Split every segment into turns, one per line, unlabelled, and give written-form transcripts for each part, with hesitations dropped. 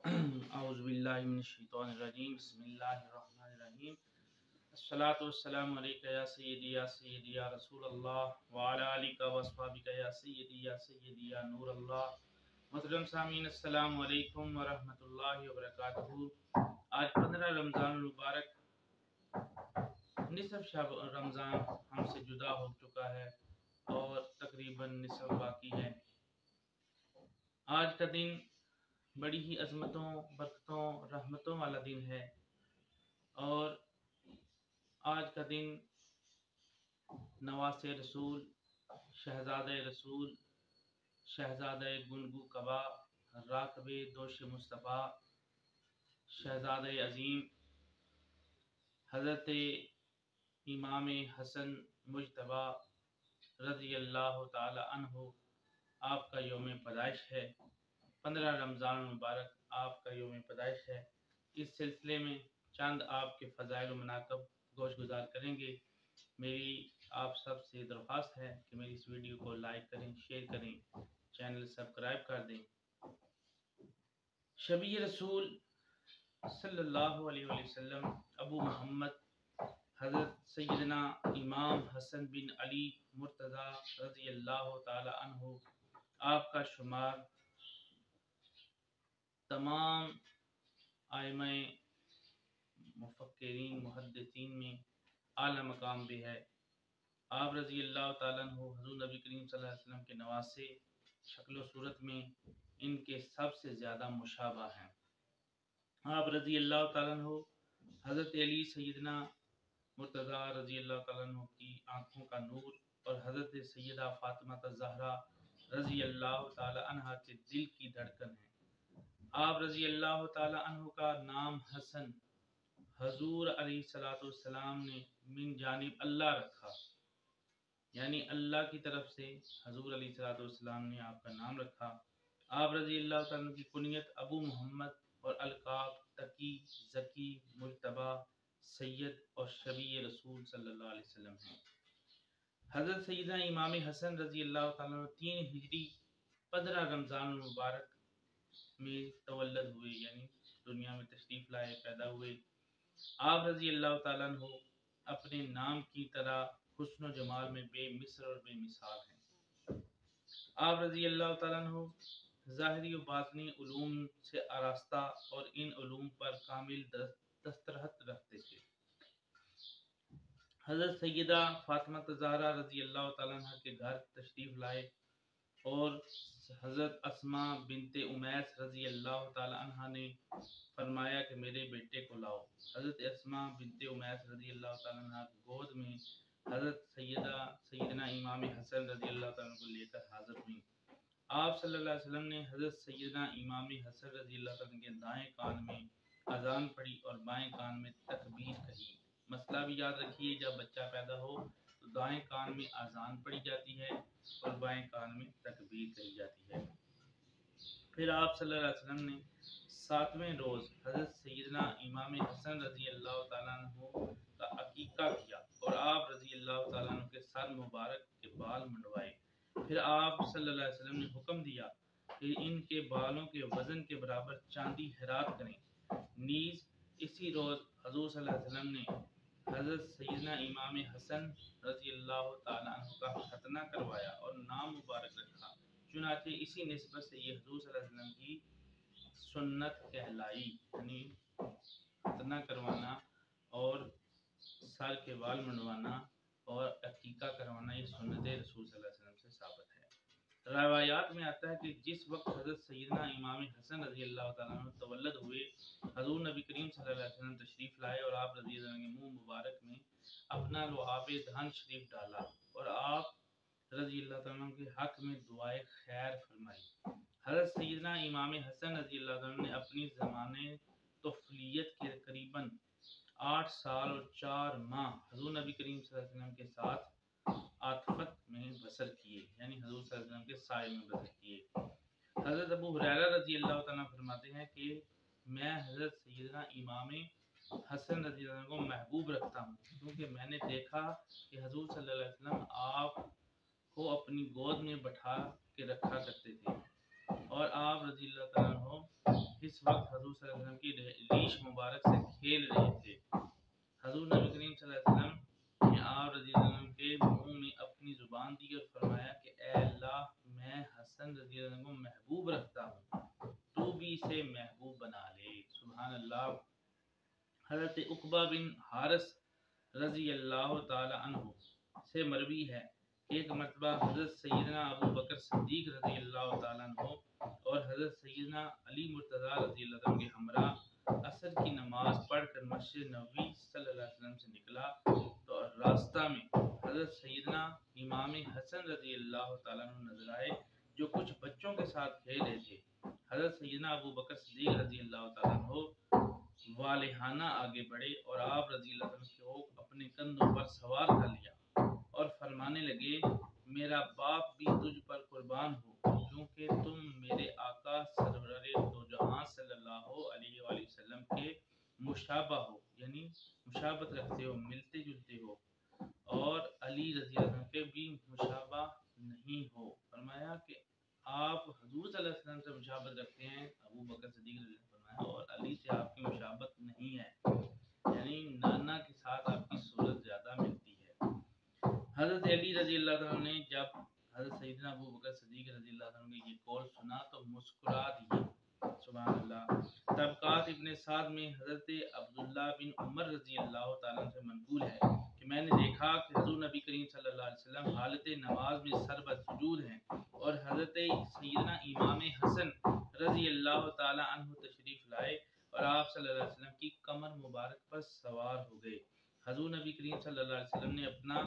اعوذ باللہ من الشیطان الرجیم بسم اللہ الرحمن الرحیم الصلاۃ والسلام علیکہ یا سیدی یا رسول اللہ وعلی آلک و اصحابک یا سیدی یا نور اللہ۔ محترم سامعین، السلام علیکم ورحمۃ اللہ وبرکاتہ۔ آج 15 رمضان المبارک، نصف شب رمضان ہم سے جدا ہو چکا ہے اور تقریباً نصف باقی ہے۔ آج کا دن بڑی ہی عظمتوں، برکتوں، رحمتوں والا دن ہے، اور آج کا دن نواس رسول، شہزادہ رسول، شہزادہ گنگو قبا، راکب دوش مصطفیٰ، شہزادہ عظیم حضرت امام حسن مجتبی رضی اللہ تعالی عنہ آپ کا یوم پیدائش ہے۔ 15 رمضان المبارک آپ کا یوم پیدائش ہے۔ اس سلسلے میں چند آپ کے فضائل و مناقب گوش گزار کریں گے۔ میری آپ سب سے درخواست ہے کہ میری اس ویڈیو کو لائک کریں، شیئر کریں، چینل سبسکرائب کر دیں۔ شبیہ رسول صلی اللہ علیہ وسلم ابو محمد حضرت سیدنا امام حسن بن علی مرتضیٰ رضی اللہ تعالی عنہ آپ کا شمار تمام ائمہ مفکرین محدثین میں اعلیٰ مقام بھی ہے۔ آپ رضی اللہ تعالیٰ عنہ حضور نبی کریم صلی اللہ علیہ وسلم کے نواسے، شکل و صورت میں ان کے سب سے زیادہ مشابہ ہیں۔ آپ رضی اللہ تعالیٰ عنہ حضرت علی سیدنا مرتضیٰ رضی اللہ تعالیٰ عنہ کی آنکھوں کا نور اور حضرت سیدہ فاطمہ الزہرا رضی اللہ تعالیٰ عنہ کے دل کی دھڑکن ہیں۔ آپ رضی اللہ تعالیٰ عنہ کا نام حسن حضور علیہ السلام نے من جانب اللہ رکھا، یعنی اللہ کی طرف سے حضور علیہ السلام نے آپ کا نام رکھا۔ آپ رضی اللہ تعالیٰ عنہ کی کنیت ابو محمد اور القاب تقی، ذکی، مجتبی، سید اور شبیہ رسول صلی اللہ علیہ وسلم ہیں۔ حضرت سیدنا امام حسن رضی اللہ تعالیٰ عنہ 3 ہجری 15 رمضان المبارک میں تولد ہوئے، یعنی دنیا میں تشریف لائے، پیدا ہوئے۔ آپ رضی اللہ تعالیٰ عنہ اپنے نام کی طرح حسن و جمال میں بے مثل اور بے مثال ہیں۔ آپ رضی اللہ تعالیٰ عنہ ظاہری و باطنی علوم سے آراستہ اور ان علوم پر کامل دسترس رکھتے تھے۔ حضرت سیدہ فاطمہ الزہرا رضی اللہ تعالیٰ عنہ کے گھر تشریف لائے اور حضرت اسماء بنت امیس رضی اللہ تعالیٰ عنہ نے فرمایا کہ میرے بیٹے کو لاؤ۔ حضرت اسماء بنت امیس رضی اللہ تعالیٰ عنہ گود میں حضرت سیدنا امام حسن رضی اللہ تعالیٰ عنہ کو لے کر حاضر ہوئیں۔ آپ صلی اللہ علیہ وسلم نے حضرت سیدنا امام حسن رضی اللہ تعالیٰ عنہ کے دائیں کان میں اذان پڑھی اور بائیں کان میں تکبیر کہی۔ مسئلہ بھی یاد رکھیے، جب بچہ پیدا ہو تو دائیں کان میں اذان پڑھی جاتی ہے اور بائیں کان میں تکبیر کہی جاتی ہے۔ پھر آپ صلی اللہ علیہ وسلم نے 7ویں روز حضرت سیدنا امام حسن رضی اللہ تعالیٰ عنہ کا عقیقہ کیا اور آپ رضی اللہ تعالیٰ عنہ کے سر مبارک کے بال منڈوائے۔ پھر آپ صلی اللہ علیہ وسلم نے حکم دیا کہ ان کے بالوں کے وزن کے برابر چاندی خیرات کریں۔ نیز اسی روز حضور صلی اللہ علیہ وسلم نے حضرت سیدنا امام حسن رضی اللہ تعالیٰ عنہ کا ختنہ کروایا اور نام مبارک رکھا۔ چنانچہ اسی نسبت سے یہ حضور صلی اللہ علیہ وسلم کی سنت کہلائی، یعنی ختنہ کروانا اور سر کے بال منڈوانا اور عقیقہ کروانا، یہ سنت رسول صلی اللہ علیہ وسلم سے ثابت ہے۔ روایات میں آتا ہے کہ جس وقت حضرت سیدنا امام حسن رضی اللہ تعالیٰ عنہ تولد ہوئے، حضور نبی کریم صلی اللہ علیہ وسلم تشریف لائے اور آپ رضی اللہ عنہ کے منہ مبارک میں اپنا لعاب دہن شریف ڈالا اور آپ رضی اللہ تعالیٰ عنہ کے حق میں دعائے خیر فرمائی۔ حضرت سیدنا امام حسن رضی اللہ تعالیٰ عنہ نے اپنی زمانے طفولیت کے قریباً 8 سال اور 4 ماہ حضور نبی کریم صلی اللہ علیہ وسلم کے ساتھ عاطفت میں بسر کیے، یعنی حضور صلی اللہ علیہ وسلم کے سائے میں بسر کیے۔ حضرت ابو ہریرہ رضی اللہ تعالیٰ فرماتے ہیں کہ میں حضرت سیدنا امام حسن رضی اللہ عنہ کو محبوب رکھتا ہوں، کیونکہ میں نے دیکھا کہ حضور صلی اللہ علیہ وسلم آپ کو اپنی گود میں بٹھا کے رکھا کرتے تھے اور آپ رضی اللہ تعالیٰ عنہ اس इस वक्त हजूर सल्लल्लाहु अलैहि वसल्लम की रीश मुबारक से खेल रहे थे। हजूर नबी करीम सल्लल्लाहु अलैहि वसल्लम ने आप रज़ी अल्लाह अन्हु के मुंह में अपनी जुबान दी और फरमाया कि ए अल्लाह, मैं हसन रज़ी अल्लाह अन्हु को महबूब रखता हूँ, तू भी इसे महबूब बना ले। सुभान अल्लाह। हजरत उकबा बिन हारिस रज़ी अल्लाह ताला अन्हु से मरवी है, एक मरतबा हजरत सैयदना अबू बकर सिद्दीक रज़ी अल्लाह ताला अन्हु और हजरत सैयदना अली मुर्तज़ा रज़ी अल्लाह अन्हु के हमरा असर की नमाज पढ़कर मस्जिद नबवी सल्लल्लाहु अलैहि वसल्लम से निकला तो रास्ता में हजरत सैयदना इमाम हसन रज़ी अल्लाह ताला अन्हु नजर आए, जो कुछ बच्चों के साथ खेल रहे थे। हजरत सैयदना अबू बकर सिद्दीक रज़ी अल्लाह ताला अन्हु वालिहाना आगे बढ़े और आप रज़ी अल्लाह अन्हु को अपने कंधों पर सवार कर लिया और फरमाने लगे, मेरा बाप भी तुझ पर कुर्बान हो, क्योंकि तुम मेरे आका सरवरे दो जहां सल्लल्लाहु अलैहि वसल्लम के मुशाबा हो, यानी मुशाबत रखते हो, मिलते जुलते हो, और अली रज़ी अल्लाह अन्हु के भी मुशाबा नहीं हो। फरमाया कि आप हजूर सल्लल्लाहु अलैहि वसल्लम से मुशाबत रखते हैं, अबू बकर सिद्दीक रज़ी अल्लाह अन्हु, और अली से आपकी मुशाबत नहीं है, यानी नाना के साथ आपकी सूरत ज्यादा मिलती है। हजरत अली रज़ी अल्लाह अन्हु ने जब हजरत सैयदना अबू बकर सिद्दीक रज़ी अल्लाह अन्हु ने ये कौल सुना तो मुस्कुरा दिए। सुभान अल्लाह। तबकात इब्ने साद में हजरत अब्दुल्लाह बिन उमर रज़ी अल्लाह ताला से मंकूल है कि मैंने देखा कि हुज़ूर नबी करीम सल्लल्लाहु अलैहि वसल्लम हालत नमाज में सर बसुजूद हैं और हजरत सैयदना इमाम हसन रज़ी अल्लाह ताला अन्हु तशरीफ लाए और आप सल्लल्लाहु अलैहि वसल्लम की कमर मुबारक पर सवार हो गए। हुज़ूर नबी करीम सल्लल्लाहु अलैहि वसल्लम ने अपना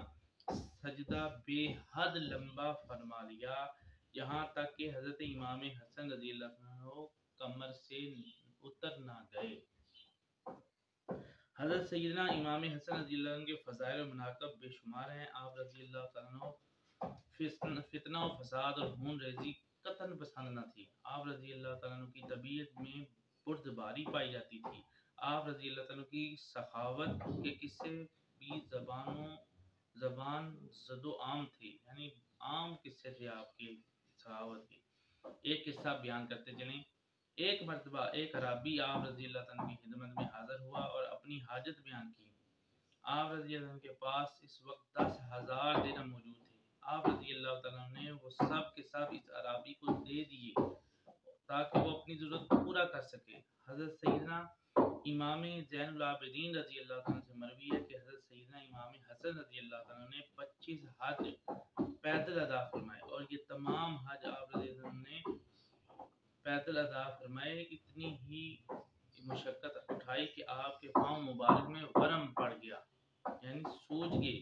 सजदा बेहद लंबा फरमा लिया, यहाँ तक कि हजरत इमाम हसन रज़ी अल्लाह अन्हु कमर से उतर ना गए। हजरत सैयदना इमाम हसन रज़ी अल्लाह अन्हु के फ़ज़ाइल और मनाक़िब बेशुमार हैं। आप रज़ी अल्लाह तआला अन्हु फितना और फसाद और खून रेज़ी कतन पसंद न थी। आप रज़ी अल्लाह तआला अन्हु की तबीयत में बुर्दबारी पाई जाती थी। आप रज़ी अल्लाह तआला अन्हु की सखावत के किस्से भी ज़बान ज़दो आम थे, यानी आम किस्से थे आपके सखावत के। एक किस्सा बयान करते चलें। एक मरतबा एक अराबी आप रज़ी अल्लाह तआला की खिदमत में हाजिर हुआ और अपनी हाजत बयान की। आप रज़ी अल्लाह के पास इस वक्त 10,000 दिरहम मौजूद थे। आप रज़ी अल्लाह तआला ने वो सब के सब इस अराबी को दे दिए ताकि वो अपनी ज़रूरत पूरा कर सके। हज़रत सैयदना इमाम ज़ैनुल आबिदीन रज़ी अल्लाह तआला से मरवी है कि हज़रत सैयदना इमाम हसन रज़ी अल्लाह तआला ने 25 हज पैदल अदा फरमाए और ये तमाम हज आप रज़ी अल्लाह ने पैदल अदा फरमाए। इतनी ही मुशक्क़त उठाई कि आपके पाँव मुबारक में वरम पड़ गया, यानी सूज गए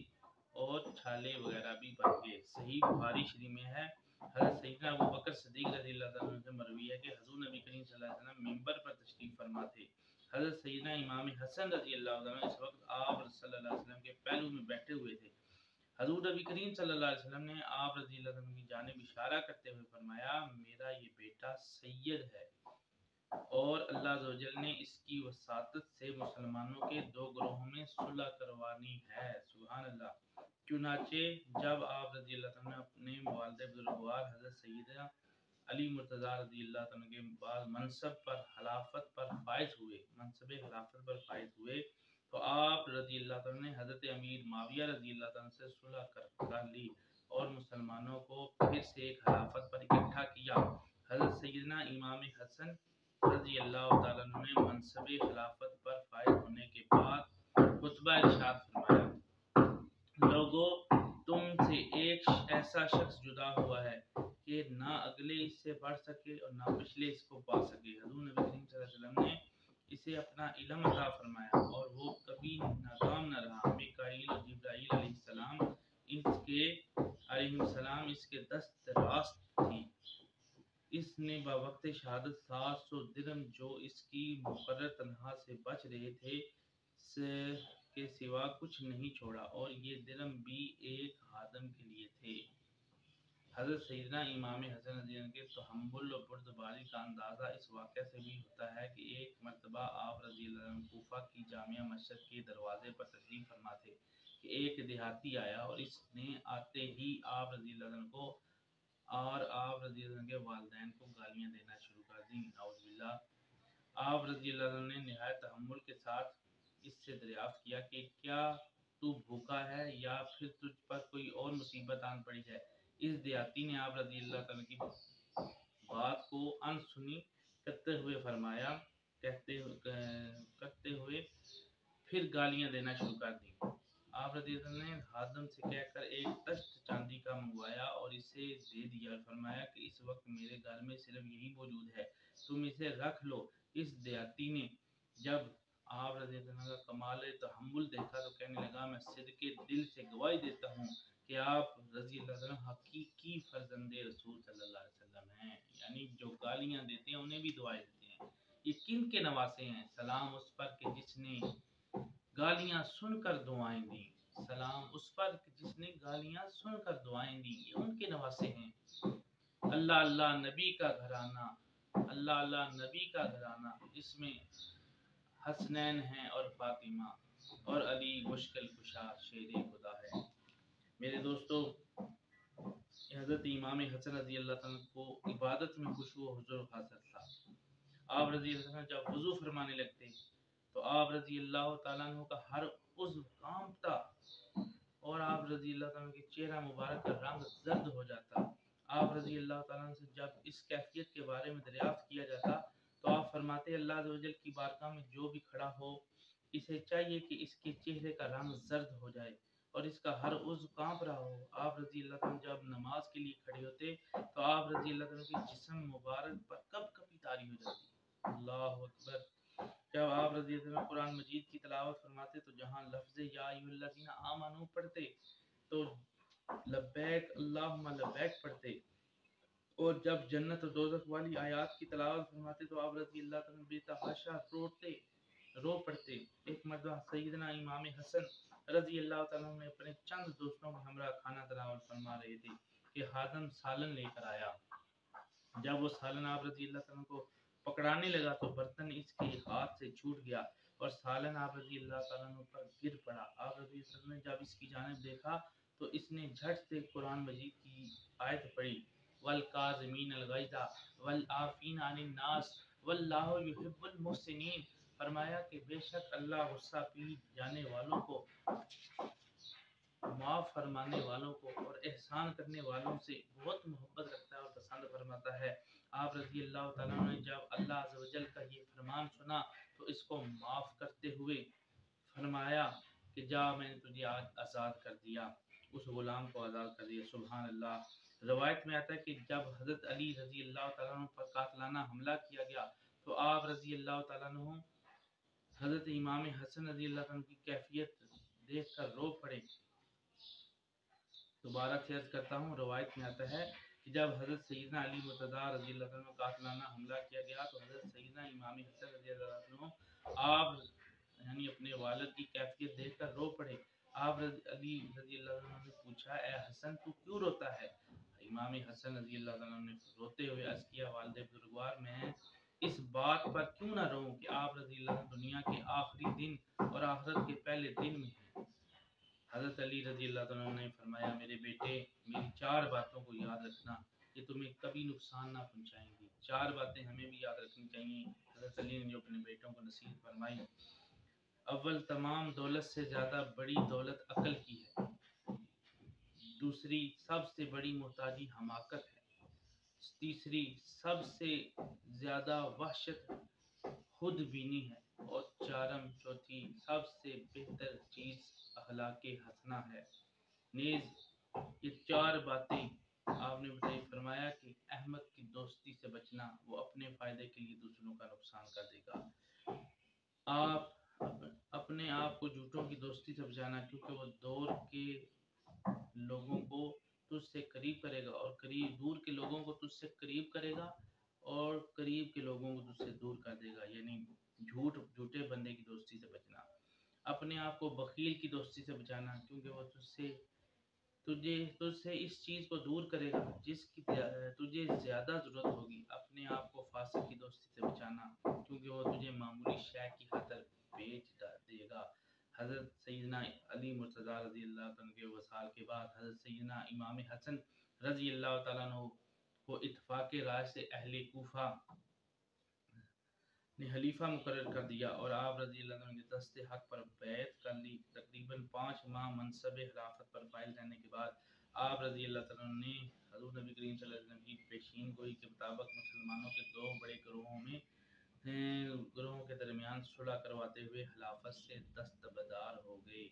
और छाले वगैरह भी बन गए। सही बुखारी शरीफ में है। हज़रत सैयदना अबू बकर सिद्दीक़ रज़ी अल्लाह तआला अन्हु से मरवी है कि हुज़ूर नबी करीम सल्लल्लाहु अलैहि वसल्लम मिंबर पर तशरीफ़ फरमा थे। हज़रत सैयदना इमाम हसन रज़ी अल्लाह तआला अन्हु इस वक्त आप सल्लल्लाहु अलैहि वसल्लम के पहलू में बैठे हुए थे। हुज़ूर नबी करीम सल्लल्लाहु अलैहि वसल्लम ने आप रज़ी अल्लाह अन्हु की जानिब इशारा करते हुए फरमाया, मेरा ये बेटा सैयद है और अल्लाह अज़्ज़ व जल ने इसकी वसातत से मुसलमानों के दो ग्रोहों में सुलह करवानी है। सुभान अल्लाह। चुनाचे जब आप रज़ी अल्लाह तआला ने अपने वालिद बुजुर्गवार हज़रत सैयदना अली मुर्तज़ा रज़ी अल्लाह तआला के बाद मनसब पर खिलाफत पर फाइज हुए, मनसब खिलाफत पर फाइज हुए तो आप रज़ी अल्लाह तआला ने हज़रत अमीर माविया रज़ी अल्लाह तआला से सुलह कर ली और मुसलमानों को फिर से खिलाफत पर इकट्ठा किया। हज़रत सैयदना इमाम हसन रज़ी अल्लाह तआला ने मनसब खिलाफत पर फाइज होने के बाद खुतबा इरशाद फरमाया, लोगों, तुमसे एक ऐसा शख्स जुदा हुआ है कि ना अगले इससे बढ़ सके और ना पिछले इसको पा सके। हुज़ूर नबी करीम सल्लल्लाहु अलैहि वसल्लम ने इसे अपना इल्म अता फरमाया और वो कभी नाकाम न रहा। मिकाईल और जिब्राईल अलैहिस्सलाम इसके दस्त रास्त थी। इसने बवक्त शहादत 700 दिरहम जो इसकी मुकर्रर तनहा से बच रहे थे के सिवा कुछ नहीं छोड़ा और ये दिरहम भी एक खादम के लिए थे। हज़रत सैयदना इमाम हसन रज़ी अल्लाह के तहम्मुल और बुर्दबारी का अंदाज़ा इस वाक़े से भी होता है कि एक मरतबा आप रज़ी अल्लाह अन्हु कूफा की जामिया मस्जिद के दरवाजे पर तशरीफ़ फरमा थे कि एक देहाती आया और इसने आते ही आप रज़ी अल्लाह अन्हु को और आप रज़ी अल्लाह अन्हु के वालिदैन को गालियाँ देना शुरू कर दी। नाउज़ुबिल्लाह। آپ رضی اللہ عنہ نے نہایت تحمل کے ساتھ اس سے دریافت کیا کہ کیا تو بھوکا ہے یا پھر تجھ پر کوئی اور مصیبت آن پڑی ہے؟ اس دیہاتی نے آپ رضی اللہ عنہ کی بات کو انسنی کرتے ہوئے فرمایا کرتے ہوئے پھر گالیاں دینا شروع کر دی۔ آپ رضی اللہ عنہ نے خادم سے کہہ کر ایک تشت چاندی کا منگوایا اور اسے دے دیا اور فرمایا کہ اس وقت میرے گھر میں صرف یہی موجود ہے، تم اسے رکھ لو۔ اس دیہاتی نے جب آپ رضی اللہ عنہ کا کمال تحمل دیکھا تو کہنے لگا میں صدقے دل سے گواہی دیتا ہوں کہ آپ رضی اللہ عنہ حقیقی فرزند رسول صلی اللہ علیہ وسلم ہیں، یعنی جو گالیاں دیتے ہیں انہیں بھی دعائیں دیتے ہیں۔ یہ کن کے نواسے ہیں؟ سلام اس پر کہ جس نے گالیاں سن کر دعائیں دیں، سلام اس پر کہ جس نے گالیاں سن کر دعائیں دیں، یہ ان کے نواسے ہیں۔ اللہ اللہ نبی کا گھرانہ، اللہ اللہ نبی کا گھرانہ جس میں حسنین ہیں اور فاطمہ اور علی مشکل کشا شیر خدا ہے۔ میرے دوستو، حضرت امام حسن رضی اللہ عنہ کو عبادت میں خشوع و حضور حاصل تھا۔ آپ رضی اللہ عنہ جب وضو فرمانے لگتے تو آپ رضی اللہ تعالیٰ عنہ کا ہر عضو کانپتا اور آپ رضی اللہ عنہ کے چہرہ مبارک کا رنگ زرد ہو جاتا۔ آپ رضی اللہ تعالیٰ عنہ سے جب اس کیفیت کے بارے میں دریافت کیا جاتا تو آپ فرماتے اللہ عز و جل کی بارگاہ میں جو بھی کھڑا ہو اسے چاہیے کہ اس کے چہرے کا رنگ زرد ہو جائے اور اس کا ہر عضو کانپ رہا ہو۔ آپ رضی اللہ عنہ جب نماز کے لیے کھڑے ہوتے تو آپ رضی اللہ عنہ کے جسم مبارک پر کب کبھی طاری ہو جاتی۔ اللہ اکبر۔ جب آپ رضی اللہ عنہ قرآن مجید کی تلاوت فرماتے تو جہاں لفظ یا ایھا الذین آمنوا پڑھتے تو لبیک اللہم لبیک پڑھتے، اور جب جنت و دوزخ والی آیات کی تلاوت فرماتے تو آپ رضی اللہ عنہ بے تحاشا رو پڑتے۔ ایک مرتبہ سیدنا امام حسن رضی اللہ تعالیٰ نے اپنے چند دوستوں کے ہمراہ کھانا تناول فرما رہے تھے کہ خادم سالن لے کر آیا۔ جب وہ سالن آپ رضی اللہ عنہ کو پکڑانے لگا تو برتن اس کے ہاتھ سے چھوٹ گیا اور سالن آپ رضی اللہ تعالیٰ عنہ پر گر پڑا۔ آپ رضی اللہ عنہ نے جب اس کی جانب دیکھا تو اس نے جھٹ سے قرآن مجید کی آیت پڑھی والکاظمین الغیظ والعافین عن الناس واللہ یحب المحسنین۔ فرمایا کہ بے شک اللہ غصہ پی جانے والوں کو، معاف فرمانے والوں کو اور احسان کرنے والوں سے بہت محبت رکھتا ہے اور پسند فرماتا ہے۔ آپ رضی اللہ تعالیٰ نے جب اللہ عز و جل کا یہ فرمان سنا تو اس کو معاف کرتے ہوئے فرمایا کہ جا میں نے تجھے آج آزاد کر دیا، اس غلام کو آزاد کر دیا۔ سبحان اللہ۔ روایت میں آتا ہے کہ جب حضرت علی رضی اللہ تعالیٰ عنہ پر قاتلانہ حملہ کیا گیا تو آپ رضی اللہ تعالیٰ عنہ حضرت امام حسن رضی اللہ عنہ کی کیفیت دیکھ کر رو پڑے۔ دوبارہ سے عرض کرتا ہوں، روایت میں آتا ہے کہ جب حضرت سیدنا علی مرتضیٰ رضی اللہ عنہ قاتلانہ حملہ کیا گیا تو حضرت سیدنا امام حسن رضی اللہ عنہ آپ یعنی اپنے والد کی کیفیت دیکھ کر رو پڑے۔ آپ علی رضی اللہ عنہ نے پوچھا اے حسن تو کیوں روتا ہے؟ امام حسن رضی اللہ عنہ نے روتے ہوئے عرض کیا والد بزرگوار میں اس بات پر کیوں نہ رہوں کہ آپ رضی اللہ عنہ دنیا کے آخری دن اور آخرت کے پہلے دن میں ہیں۔ حضرت علی رضی اللہ عنہ نے فرمایا میرے بیٹے میری چار باتوں کو یاد رکھنا، یہ تمہیں کبھی نقصان نہ پہنچائیں گی۔ چار باتیں ہمیں بھی یاد رکھنی چاہیے۔ حضرت علی نے جو اپنے بیٹوں کو نصیحت فرمائی، اول تمام دولت سے زیادہ بڑی دولت عقل کی ہے، دوسری سب سے بڑی محتاجی حماقت ہے، تیسری سب سے زیادہ وحشت خود بینی ہے، اور چوتھی سب سے بہتر چیز اخلاق حسنہ ہے۔ نیز یہ چار باتیں آپ نے بتائی۔ فرمایا کہ احمد کی دوستی سے بچنا، وہ اپنے فائدے کے لیے دوسروں کا نقصان کر دے گا۔ آپ اپنے آپ کو جھوٹوں کی دوستی سے بچانا، کیونکہ وہ دور کے لوگوں کو تجھ سے قریب کرے گا اور دور کے لوگوں کو تجھ سے قریب کرے گا اور قریب کے لوگوں کو تجھ سے دور کر دے گا، یعنی جھوٹے بندے کی دوستی سے بچنا۔ اپنے آپ کو بخیل کی دوستی سے بچانا، کیونکہ وہ تجھ سے اس چیز کو دور کرے گا جس کی تجھے زیادہ ضرورت ہوگی۔ اپنے آپ کو فاسق کی دوستی سے بچانا، کیونکہ وہ تجھے معمولی شے کی خاطر بیچ دے گا۔ حضرت سیدنا علی مرتضیٰ رضی اللہ عنہ کے وصال کے بعد حضرت سیدنا امام حسن رضی اللہ تعالیٰ عنہ کو اتفاق رائے سے اہل کوفہ نے खलीफा मुकर्रर कर दिया और आप रजी अल्लाह तआला के दस्ते हक पर बैत कर ली। तकरीबन 5 माह मनसब खिलाफत पर फाइल रहने के बाद आप रजी अल्लाह तआला ने हज़रत नबी करीम सल्लल्लाहु अलैहि वसल्लम की पेशीन गोई के मुताबिक मुसलमानों के दो बड़े ग्रोहों के दरमियान सुलह करवाते हुए खिलाफत से दस्तबरदार हो गए।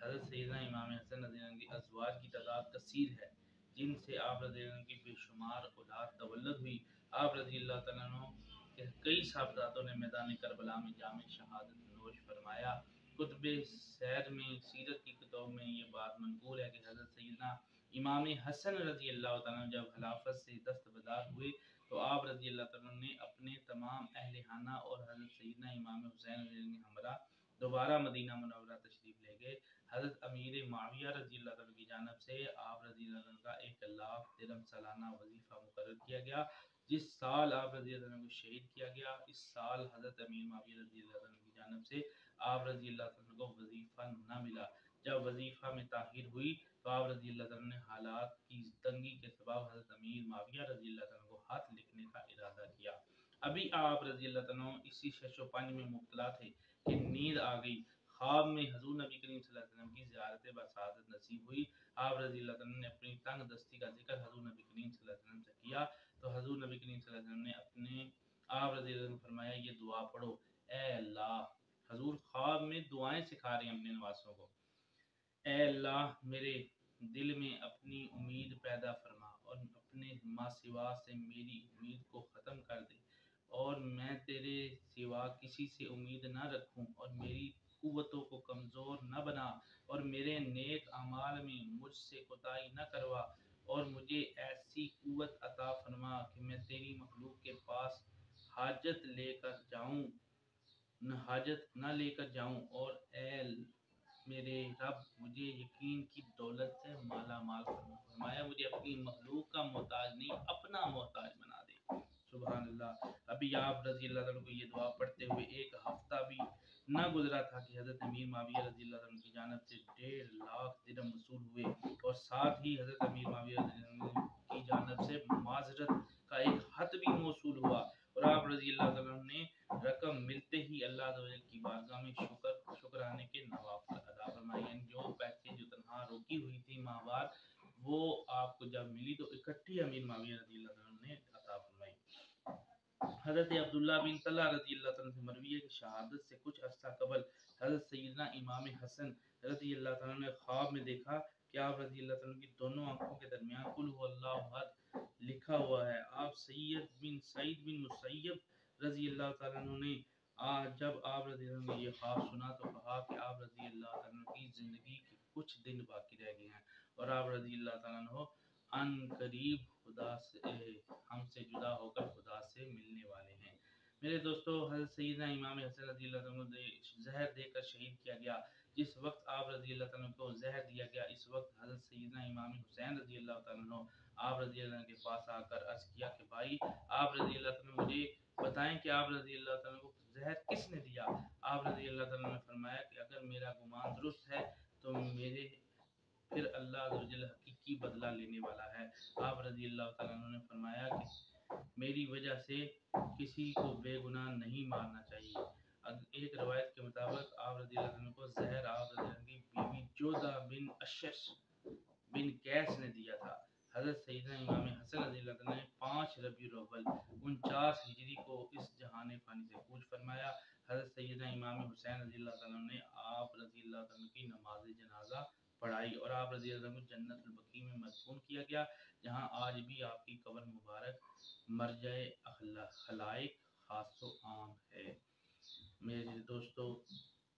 हज़रत सैयदना इमाम हसन रज़ी अल्लाह अन्हु की अज़वाज की तादाद कसीर है जिनसे आप रज़ी अल्लाह अन्हु की बेशुमार औलाद तवल्लद हुई। आप रज़ी अल्लाह तआला अन्हु के कई साहबजादों ने मैदान करबला में जाम शहादत नोश फरमाया। कुतुब सैर में सीरत की किताब में ये बात मनकूल है कि हज़रत सैयदना इमाम हसन रज़ी अल्लाह तआला अन्हु जब खिलाफत से दस्तबरदार हुए तो आप रज़ी अल्लाह तआला अन्हु ने अपने तमाम अहले खाना और हज़रत सैयदना इमाम हुसैन रज़ी अल्लाह अन्हु हमरा दोबारा मदीना मुनव्वरा तशरीफ ले गए। हज़रत अमीर मुआविया रज़ी अल्लाह तआला की जानिब से आप रज़ी अल्लाह तआला का 1 लाख दिरहम सालाना वजीफा मुकर्रर किया गया। जिस साल आप रज़ी अल्लाह तआला को शहीद किया गया, इस साल हज़रत अमीर मुआविया रज़ी अल्लाह तआला की जानिब से आप रज़ी अल्लाह तआला को वजीफा न मिला। जब वजीफा में ताखीर हुई तो आप रज़ी अल्लाह तआला ने हालात की तंगी के सबब हज़रत अमीर मुआविया रज़ी अल्लाह तआला को खत लिखने का इरादा किया। अभी आप रज़ी अल्लाह तआला इसी शशोपन में मुब्तला थे कि नींद आ गई। ख्वाब में हजूर नबी करीम सल्लल्लाहु अलैहि वसल्लम की ज़ियारत बसादत नसीब हुई। आप रज़ी अल्लाह तआला ने अपनी तंग दस्ती का जिक्र हजूर नबी करीम सल्लल्लाहु अलैहि वसल्लम से किया तो हजूर नबी करीम सल्लल्लाहु अलैहि वसल्लम ने अपने आप रज़ी अल्लाह अन्हु फरमाया, ये दुआ पढ़ो, ए अल्लाह। हजूर ख्वाब में दुआएं सिखा रहे हैं अपने नवासों को। ए अल्लाह, मेरे दिल में अपनी उम्मीद पैदा फरमा और अपने मासिवा से मेरी उम्मीद को ख़त्म कर दे और मैं तेरे सिवा किसी से उम्मीद न रखूं और मेरी कुव्वतों को कमज़ोर न बना और मेरे नेक अमाल में मुझसे कोताही न करवा और मुझे ऐसी कुव्वत अता फरमा कि मैं तेरी मखलूक के पास हाजत लेकर जाऊं हाजत न लेकर जाऊं और मेरे रब मुझे यकीन की दौलत से माला माल फरमाया, मुझे अपनी मखलूक का मोहताज नहीं अपना मोहताज बना दे। सुभान अल्लाह। अभी आप रजी अल्लाह तआला को ये दुआ पढ़ते हुए 1 हफ्ता भी न गुजरा था कि हज़रत अमीर मुआविया रजी अल्लाह तआला की जानिब से 1.5 लाख दिरहम वसूल हुए और साथ ही हज़रत अमीर मुआविया रजी अल्लाह तआला की जानिब से माजरत का एक खत भी मौसूल हुआ और आप रजी अल्लाह तआला ने रकम मिलते ही अल्लाह ताला की बारगाह में शुक्राने के नवाफिल अदा फरमाए। यानी जो पैसे जो तनख्वाह रोकी हुई थी माहवार वो आपको जब मिली तो इकट्ठी अमीर मुआविया रजी अल्लाह तआला ने अता फरमाई। हज़रत अब्दुल्ला बिन तलहा रजी अल्लाह तआला से मरवी है कि शहादत से कुछ अर्सा कबल हज़रत सैयदना इमाम हसन रजी अल्लाह तआला ने ख्वाब में देखा कि आप रजी अल्लाह तआला की दोनों आंखों के दरमियान कुल हुवल्लाहु अहद लिखा हुआ है। आप सईद बिन मुसय्यब रजी अल्लाह तआला अन्हु ने जब आप रजी अल्लाह ने ये ख्वाब सुना तो कहा कि आप रजी अल्लाह तआला की ज़िंदगी के कुछ दिन बाकी रह गए हैं और आप रजी अल्लाह तआला अन्हु अन करीब खुदा से हमसे जुदा होकर खुदा से मिलने वाले हैं। मेरे दोस्तों, हज़रत सैयदना इमाम हसन रजी अल्लाह तआला को जहर देकर शहीद किया गया। जिस वक्त आप रजी अल्लाह तआला को जहर दिया गया इस वक्त हज़रत सैयदना इमाम हुसैन रजी अल्लाह तआला आप रजी अल्लाह के पास आकर अर्ज किया कि भाई आप रजी अल्लाह तआला मुझे बताएं कि आप रजी अल्लाह तआला को जहर किसने दिया। आप रजी अल्लाह तआला ने फरमाया कि अगर मेरा गुमान दुरुस्त है तो मेरे फिर अल्लाह हकीकी बदला लेने वाला है। आप रजी अल्लाह तआला ने फरमाया कि मेरी वजह से किसी को बेगुनाह नहीं मारना चाहिए। एक रवायत के मुताबिक आप रजी अल्लाह को जहर आप रजी अल्लाह की बीवी जोधा बिन अशश बिन कैस ने दिया था। हज़रत सैयदना इमाम हसन रज़ी अल्लाह तआला ने 5 रबीउल अव्वल 49 हिजरी को इस जहान फ़ानी से कूच फरमाया। हज़रत सैयदना इमाम हुसैन रज़ी अल्लाह तआला ने आप रज़ी अल्लाह तआला की नमाज जनाजा पढ़ाई और आप रज़ी अल्लाह को जन्नतुल बकी में मदफून किया गया, जहां आज भी आपकी कब्र मुबारक मरजाए खलाइक खासो आम है। मेरे दोस्तों,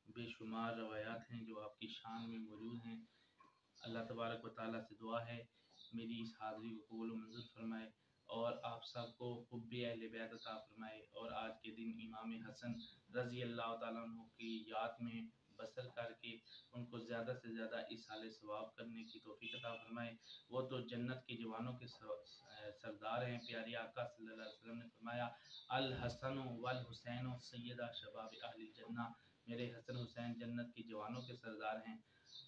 बेशुमार रवायात हैं जो आपकी शान में मौजूद हैं। अल्लाह तबारक व तआला से दुआ है मेरी इस हाज़िरी को कबूल व मंजूर फरमाए और आप सबको हुब्बे अहले बैत अता फरमाए और आज के दिन इमाम हसन रज़ी अल्लाह तआला अन्हु की याद में बसर करके उनको ज़्यादा से ज़्यादा इसाले सवाब करने की तौफीक अता फरमाए। वो तो जन्नत के जवानों के सरदार हैं। प्यारे आका सल्लल्लाहु अलैहि वसल्लम ने फरमाया, अल हसन वल हुसैन सैयदा शबाब अहल जन्नह, मेरे हसन हुसैन जन्नत के जवानों के सरदार हैं।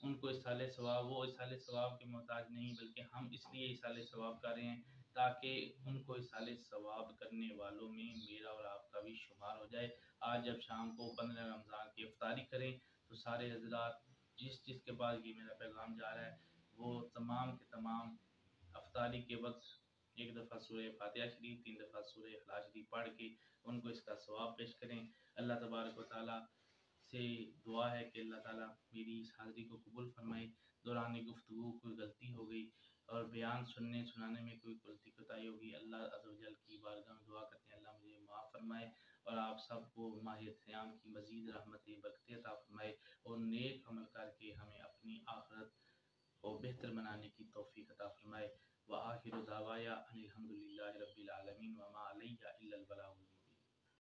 उनको इसाले सवाब, वो इसाले सवाब के मोहताज नहीं बल्कि हम इसलिए इसाले सवाब कर रहे हैं تاکہ ان کو اصال ثواب کرنے والوں میں میرا اور آپ کا بھی شمار ہو جائے۔ آج جب شام کو 15 رمضان کی افطاری کریں تو سارے حضرات جس کے پاس یہ میرا پیغام جا رہا ہے وہ تمام کے تمام افطاری کے وقت ایک دفعہ سورہ فاتحہ شریف 3 دفعہ سورہ اخلاص شریف پڑھ کے ان کو اس کا ثواب پیش کریں۔ اللہ تبارک و تعالیٰ سے دعا ہے کہ اللہ تعالیٰ میری اس حاضری کو قبول فرمائے۔ دوران گفتگو کوئی غلطی ہو گئی اور بیان سنانے میں کوئی غلطی کوتاہی ہوگی، اللہ عز و جل کی بارگاہ میں دعا کرتے ہیں اللہ مجھے معاف فرمائے اور آپ سب کو ماہ صیام کی مزید رحمتیں برکتیں عطا فرمائے اور نیک عمل کر کے ہمیں اپنی آخرت کو بہتر بنانے کی توفیق عطا فرمائے۔ وآخر دعوایا ان الحمد للہ رب العالمین۔